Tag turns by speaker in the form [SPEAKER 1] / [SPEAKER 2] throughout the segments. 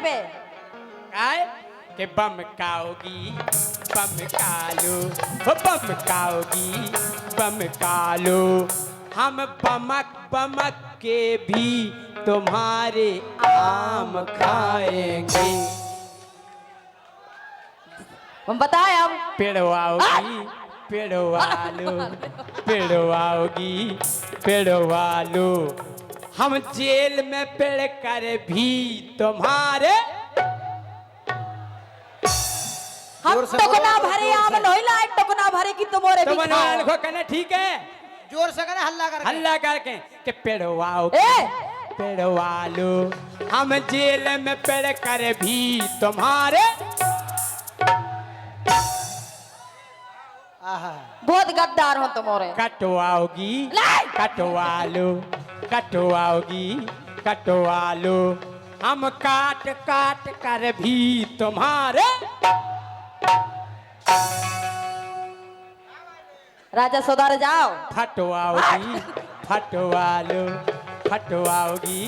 [SPEAKER 1] पे
[SPEAKER 2] काय के बम काओगी बम कालो हो बम काओगी बम कालो हम बमक बमक के भी तुम्हारे आम खाएंगे।
[SPEAKER 1] हम बताए हम
[SPEAKER 2] पेड़वाओगी पेड़वालो पेड़वाओगी पेड़वालो हम जेल में पेड़ कर भी तुम्हारे
[SPEAKER 1] हम टोकना भरे आम नहीं लाए टोकना भरे की तुम्हारे भी खाओ।
[SPEAKER 2] को कहना ठीक है
[SPEAKER 3] जोर से कहना
[SPEAKER 2] हल्ला करके कि पेड़वाओगी
[SPEAKER 1] ए
[SPEAKER 2] पेड़वालो हम जेल में पेड़ कर भी तुम्हारे
[SPEAKER 1] बहुत गद्दार हो तुम्हारे
[SPEAKER 2] कटवाओगी
[SPEAKER 1] लाई!
[SPEAKER 2] कटवालो कटवाओगी कटवालो हम काट काट कर भी तुम्हारे
[SPEAKER 1] राजा सुधार जाओ।
[SPEAKER 2] फटवाओगी फटवालो फटवाओगी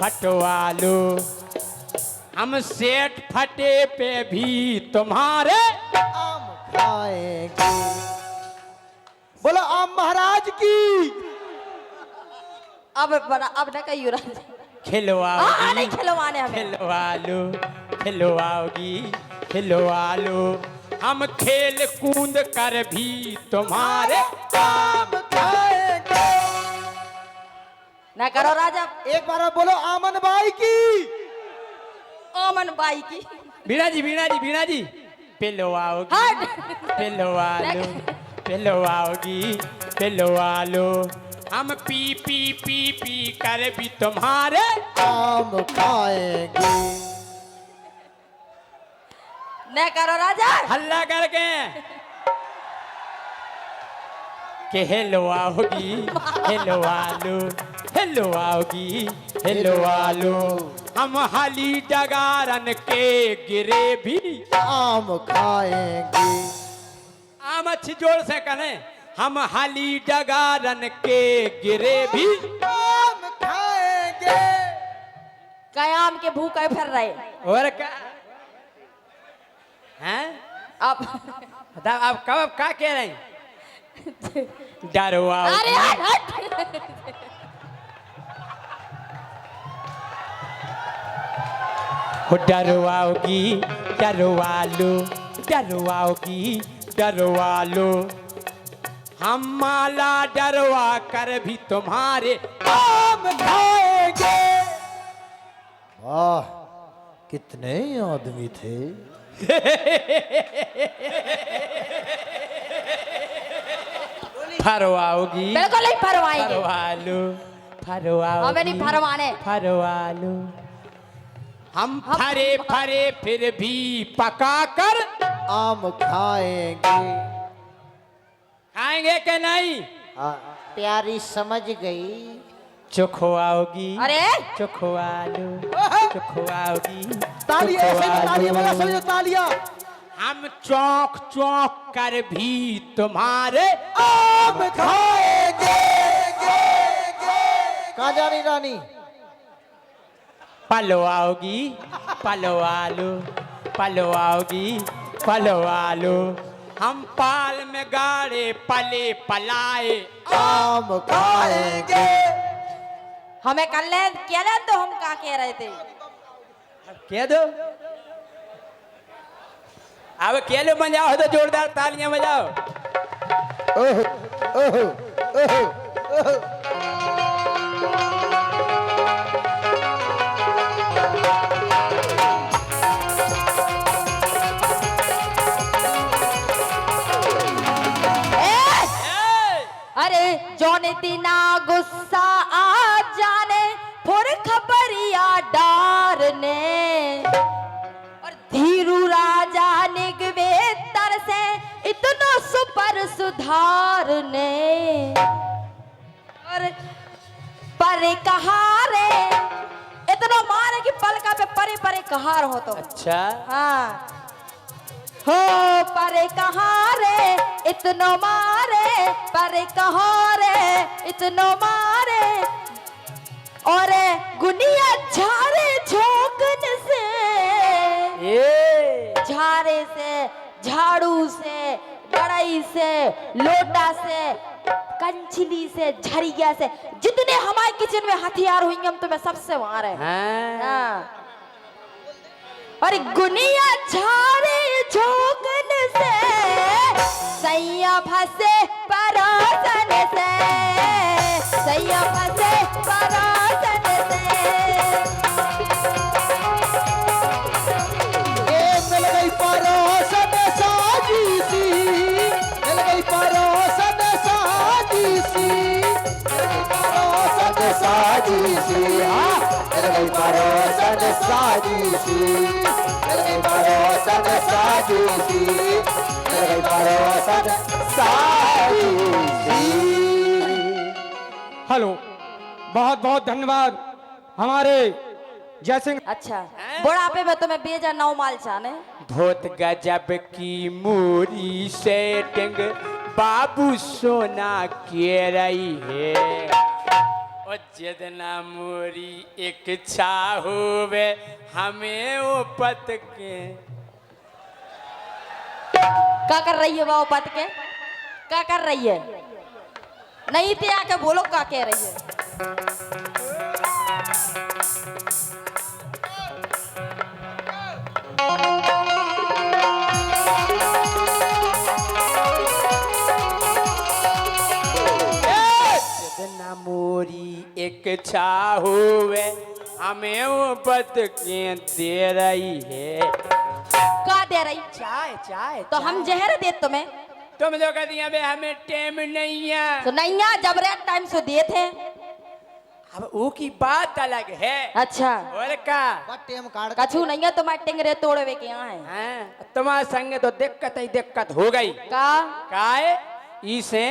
[SPEAKER 2] फटवालो हम सेठ फटे पे भी तुम्हारे
[SPEAKER 3] आम खाएंगे। बोलो आम महाराज की।
[SPEAKER 1] अब न कहियो राजा
[SPEAKER 2] खिलवाओगी
[SPEAKER 1] नहीं खिलवाने हमें
[SPEAKER 2] खिलवालो खिलवाओगी खिलवालो हम खेल कूद कर भी तुम्हारे
[SPEAKER 3] आम खाएंगे।
[SPEAKER 1] न करो राजा
[SPEAKER 3] एक बार बोलो आमन बाई की।
[SPEAKER 1] ओमन बाई की
[SPEAKER 2] बीणा जी पिलवाओगी
[SPEAKER 1] हट
[SPEAKER 2] पिलवालो पिलवाओगी पिलवालो हम पी पी पी पी कर भी तुम्हारे
[SPEAKER 3] आम खाएंगे।
[SPEAKER 1] न करो राजा
[SPEAKER 2] हल्ला करके के हिलवाओगी हिलवालो हिलवाओगी हिलवालो हम हाली डगारन के गिरे भी
[SPEAKER 3] आम खाएंगे।
[SPEAKER 2] आम अच्छी जोर से कहें हम हाली डगारन के गिरे भी
[SPEAKER 3] आम खाएंगे।
[SPEAKER 1] कयाम के भूखे फिर रहे
[SPEAKER 2] और क्या हैं
[SPEAKER 1] अब
[SPEAKER 2] बताओ आप कब क्या कह रहे हैं डरवाओ
[SPEAKER 1] अरे हट
[SPEAKER 2] डरवाओगी डरवालो डरवाओगी डरवालो हम माला डरवा कर भी तुम्हारे
[SPEAKER 3] आम खाएंगे। वाह कितने आदमी थे।
[SPEAKER 2] फरवाओगी
[SPEAKER 1] बिल्कुल नहीं फरवाएंगे
[SPEAKER 2] फरवालो फरवाओगी
[SPEAKER 1] हमें नहीं फरवाने
[SPEAKER 2] फरवालो हम फरे फरे फिर भी पका कर
[SPEAKER 3] आम खाएंगे।
[SPEAKER 2] खाएंगे कि नहीं
[SPEAKER 3] प्यारी समझ गई।
[SPEAKER 2] चुखवाओगी
[SPEAKER 1] अरे
[SPEAKER 2] चुखवालो चुखवाओगी
[SPEAKER 3] तालियां ऐसे में तालियां बजा
[SPEAKER 2] चुखवालो।
[SPEAKER 3] समझो तालियां।
[SPEAKER 2] हम चौक चौक कर भी तुम्हारे
[SPEAKER 3] आम खाएंगे। कहाँ जा रही रानी।
[SPEAKER 2] पलवाओगी पलवालो पलवाओगी पलवालो हम पाल में गाड़े पले पलाए
[SPEAKER 3] आम खाएंगे।
[SPEAKER 1] हमें कर ले क्या ले तो हम क्या कह रहे थे
[SPEAKER 2] कह दो अब कह लो बजाओ तो जोरदार तालियां बजाओ।
[SPEAKER 3] ओह ओह ओह ओह।
[SPEAKER 1] अरे जौने दिना गुस्सा आ जाने फुर खबरिया डारने और धीरू राजा निगवे तर से इतना सुपर सुधारने और परे कहारे इतना मारे कि पलका पे परे परे कहार हो तो
[SPEAKER 2] अच्छा
[SPEAKER 1] हाँ हो परे कहाँ रे इतनो मारे परे कहाँ रे इतनो मारे और गुनिया झारे झोंकन से झाड़ू से, कढ़ाई से, लोटा से, कंचली से, झरिया से, जितने हमारे किचन में हथियार होंगे हम तुम्हें सबसे मार है। हाँ। और गुनिया झाड़े झोंकन से, सैया फंसे परासन से, सैया फंसे परासन से।
[SPEAKER 3] मिल गई परोसन साजी सी, मिल गई परोसन साजी सी, मिल गई परोसन साजी सी, हाँ मिल गई परोसन साजी सी, मिल गई परोसन साजी सी, मिल गई परोसन साजी सी।
[SPEAKER 4] हेलो, बहुत बहुत धन्यवाद हमारे जयसिंह।
[SPEAKER 1] अच्छा, बुढ़ापे में तुम्हें बेजा नौ माल चाने।
[SPEAKER 2] बहुत गजब की मूरी सेटिंग बाबू सोना के रही है। और जितना मूरी एक इच्छा होवे हमें वो पत के।
[SPEAKER 1] क्या कर रही है वो पत के? क्या कर रही है? नहीं थे आके बोलो क्या कह रही है?
[SPEAKER 2] जितना मोरी एक इच्छा होवे हमें वो पत के दे रही है।
[SPEAKER 1] क्या दे रही?
[SPEAKER 2] चाय चाय
[SPEAKER 1] तो हम जहर दे तुम्हें।
[SPEAKER 2] तुम लोग कहती हैं हमें टाइम नहीं है।
[SPEAKER 1] तो नहीं है, जब रेट टाइम से दिए थे।
[SPEAKER 2] अब वो की बात अलग है।
[SPEAKER 1] अच्छा,
[SPEAKER 2] और का
[SPEAKER 3] टेम कार्ड
[SPEAKER 1] कछु नहीं है तुम्हारे टिंगरे तोड़वे के यहाँ है।
[SPEAKER 2] हैं? तुम्हारे संग तो दिक्कत ही दिक्कत हो गई।
[SPEAKER 1] का?
[SPEAKER 2] काहे इसे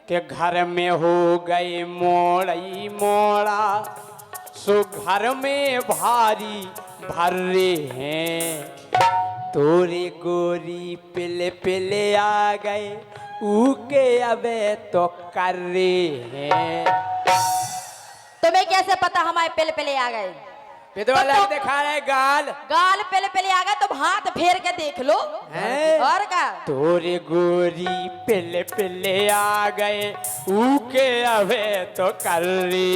[SPEAKER 2] के घर में हो गए मोड़ई मोड़ा, सो घर में भारी भर रहे हैं। तोरे गोरी पिले पिले आ गए ऊके अबे तो कर रहे हैं।
[SPEAKER 1] तुम्हें कैसे पता हमारे पेले पेले आ गए?
[SPEAKER 2] विधवा लग दिखा रहे गाल।
[SPEAKER 1] गाल पेले पेले आ गए तो हाथ फेर के देख लो।
[SPEAKER 2] हैं?
[SPEAKER 1] और का?
[SPEAKER 2] तोरे गोरी पिले पिले आ गए ऊके अबे तो कर रही।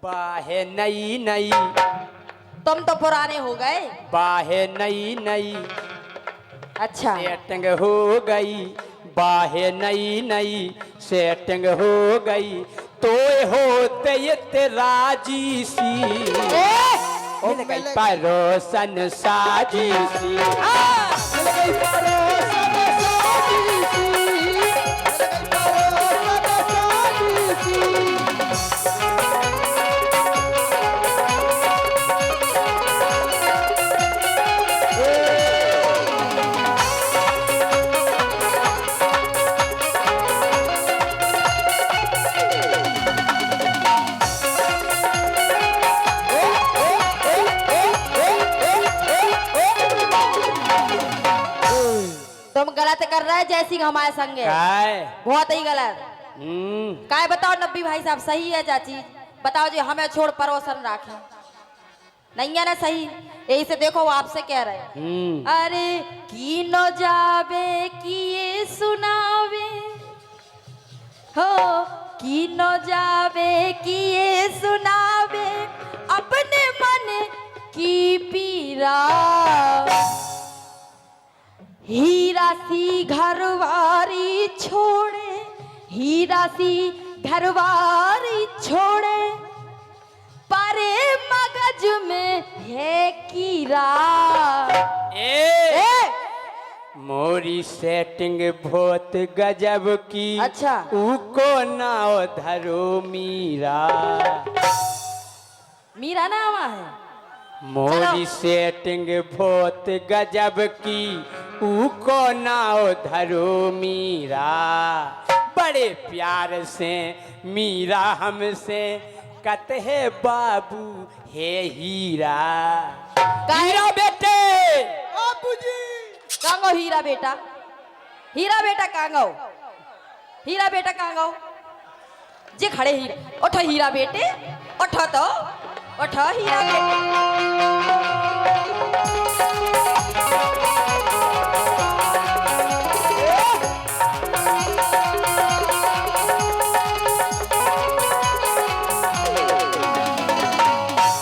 [SPEAKER 2] बाहे नई नई,
[SPEAKER 1] तुम तो पुराने हो गए।
[SPEAKER 2] बाहे नई नई
[SPEAKER 1] अच्छा,
[SPEAKER 2] सेटिंग हो गई, बाहे नई नई सेटिंग हो गई। तो होते ये राजी सी, मिल गई परोसन साजी सी।
[SPEAKER 3] मिल गई परोसन साजी सी, मिल गई परोसन साजी सी।
[SPEAKER 1] तुम गलत कर रहे जैसी हमारे संगे।
[SPEAKER 2] काय
[SPEAKER 1] बहुत ही गलत। काय बताओ नब्बी भाई साहब, सही है चाची? बताओ जी, हमें छोड़ परोसन राखे नहीं है ना सही? यही से देखो वो आपसे कह रहे हैं। अरे की न जावे किए सुनावे हो, की न जावे किए सुनावे अपने मन की पीरा। हीरा सी घरवारी छोड़े, हीरा सी घरवारी छोड़े, परे मगज में है कीरा।
[SPEAKER 2] ए मोरी सेटिंग बहुत गजब की।
[SPEAKER 1] अच्छा।
[SPEAKER 2] उको नाव धरो मीरा।
[SPEAKER 1] मीरा नाम है?
[SPEAKER 2] मोरी सेटिंग बहुत गजब की, उको नाव धरो मीरा। बड़े प्यार से मीरा हमसे कहते है बाबू हे हीरा। हीरा बेटे
[SPEAKER 3] बाबूजी
[SPEAKER 1] कांगो हीरा बेटा, हीरा बेटा कांगो, हीरा बेटा कांगो जे खड़े हीरा, उठो हीरा बेटे, उठो तो, उठो हीरा बेटे।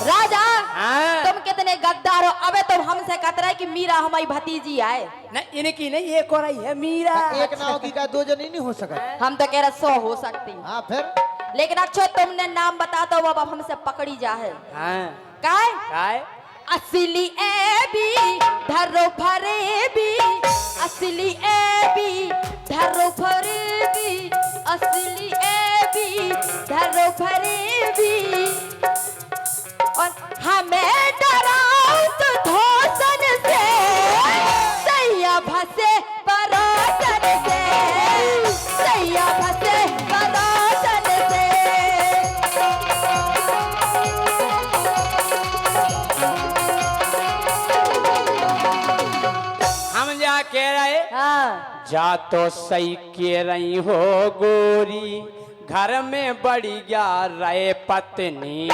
[SPEAKER 1] राजा
[SPEAKER 2] हाँ।
[SPEAKER 1] तुम कितने गद्दार हो, अबे तुम हमसे कतरा है कि मीरा हमारी भतीजी आए।
[SPEAKER 2] नहीं इनकी नहीं, ये को रही है मीरा।
[SPEAKER 3] एक नाव की का दो जनी नहीं हो सका।
[SPEAKER 1] हम तो कह रहे 100 हो सकती,
[SPEAKER 3] हाँ फिर
[SPEAKER 1] लेकिन अक्षय तुमने नाम बता दो अब हमसे पकड़ी जा है।
[SPEAKER 2] हाँ
[SPEAKER 1] काय
[SPEAKER 2] काय
[SPEAKER 1] असली ए बी धरो भरे बी, असली ए बी धरो भरे बी, असली ए बी धरो भरे बी। और हमें डराओ तो धोसन से, सैया भसे परोसन से, सैया भसे परोसन से।
[SPEAKER 2] हम जा कह रहे
[SPEAKER 1] हाँ
[SPEAKER 2] जा तो सही कह रही हो गोरी, घर में बढ़ी गया रहे पत्नी।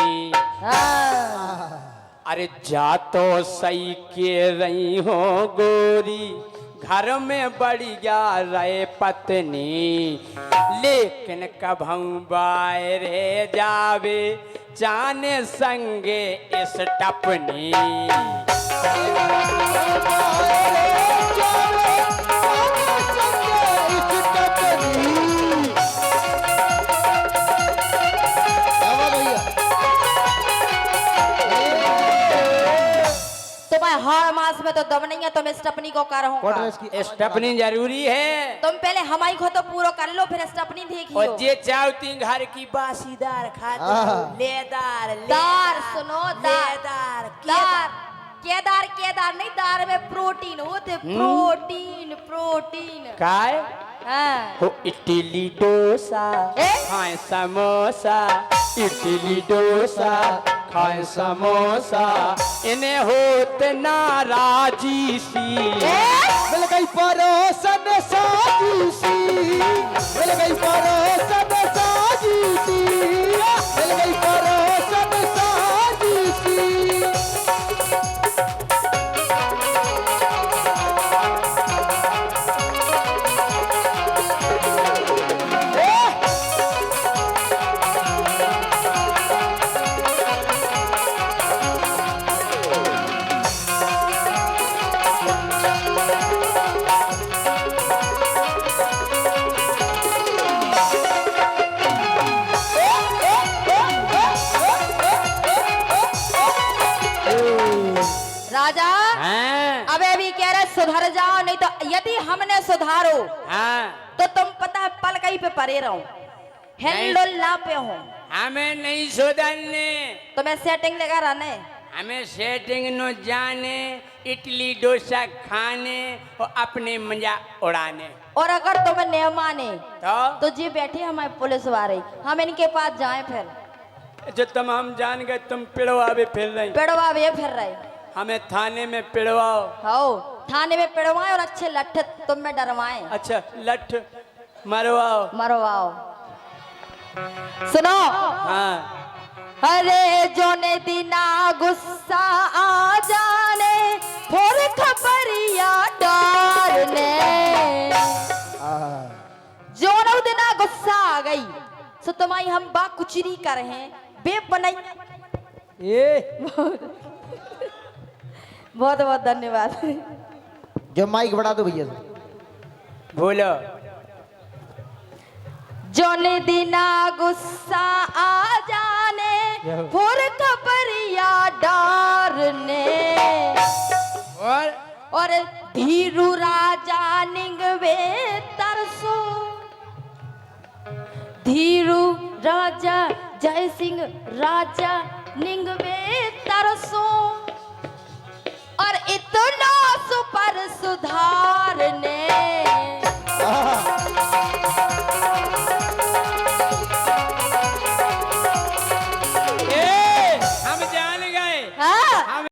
[SPEAKER 1] हाँ
[SPEAKER 2] अरे जा तो सही कह रही हो गोरी, घर में बढ़ी गया रहे पत्नी। लेकिन कब हम बाहरे जावे जाने संगे इस टपनी।
[SPEAKER 1] तुम्हें हर मास में तो दम नहीं है, तुम स्टपनी को कर हो।
[SPEAKER 2] स्टपनी जरूरी है।
[SPEAKER 1] तुम पहले हमारी को तो पूरा कर लो, फिर स्टपनी देखियो।
[SPEAKER 2] और जे चाहती घर की बासीदार खाते लेदार
[SPEAKER 1] दार सुनो, दार
[SPEAKER 2] लेदार
[SPEAKER 1] दार केदार केदार नहीं, दार में प्रोटीन होते, प्रोटीन प्रोटीन।
[SPEAKER 2] काय
[SPEAKER 1] हाँ
[SPEAKER 2] हो इडली डोसा
[SPEAKER 1] ए?
[SPEAKER 2] खाए समोसा, इडली डोसा खाए समोसा, इन्हें होते नाराजी सी।
[SPEAKER 3] मिल गई परोसन साजी सी, मिल गई परोसन साजी सी, मिल गई परोसन साजी सी।
[SPEAKER 1] राजा
[SPEAKER 2] हाँ
[SPEAKER 1] अबे भी कह रहे सुधर जाओ, नहीं तो यदि हमने सुधारो
[SPEAKER 2] हाँ
[SPEAKER 1] तो तुम पता है पल कहीं पे परे रहो, हेल्ला पे हो।
[SPEAKER 2] हमें नहीं सुधरने,
[SPEAKER 1] तुम्हें सेटिंग लगा रहने।
[SPEAKER 2] हमें सेटिंग न जाने, इडली डोसा खाने और अपने मजा उड़ाने।
[SPEAKER 1] और अगर तुम्हें नहीं माने
[SPEAKER 2] तो
[SPEAKER 1] तो जी बैठे हमारे पुलिस वाले, हम इनके पास जाएं फिर।
[SPEAKER 2] जो तुम हम जान गए तुम पिड़वावे फिर रही,
[SPEAKER 1] पिड़वा वे फिर रहे
[SPEAKER 2] हमें थाने में पिड़वाओ।
[SPEAKER 1] हो, थाने में पिड़वाएं और अच्छे लट्ठे तुम में डरवाएं,
[SPEAKER 2] अच्छा लठ मरवाओ।
[SPEAKER 1] मरवाओ। सुनो
[SPEAKER 2] हाँ
[SPEAKER 1] अरे जोने दिना गुस्सा आ जाने, फोर खबरिया डालने। जोनो दिना गुस्सा आ गई सो तुम्हारी हम बा कुचरी कर हैं, बेब बनाई।
[SPEAKER 2] ये
[SPEAKER 1] बहुत बहुत धन्यवाद।
[SPEAKER 3] जो माइक बढ़ा दो भैया।
[SPEAKER 2] बोलो
[SPEAKER 1] जोने दिना गुस्सा आ जाने, फोर खबरिया डारने। और धीरू राजा निंगवे तरसो, धीरू राजा जय सिंह राजा निंगवे तरसो। और इतना सुपर सुधारने।
[SPEAKER 2] हम जान गए।
[SPEAKER 1] हाँ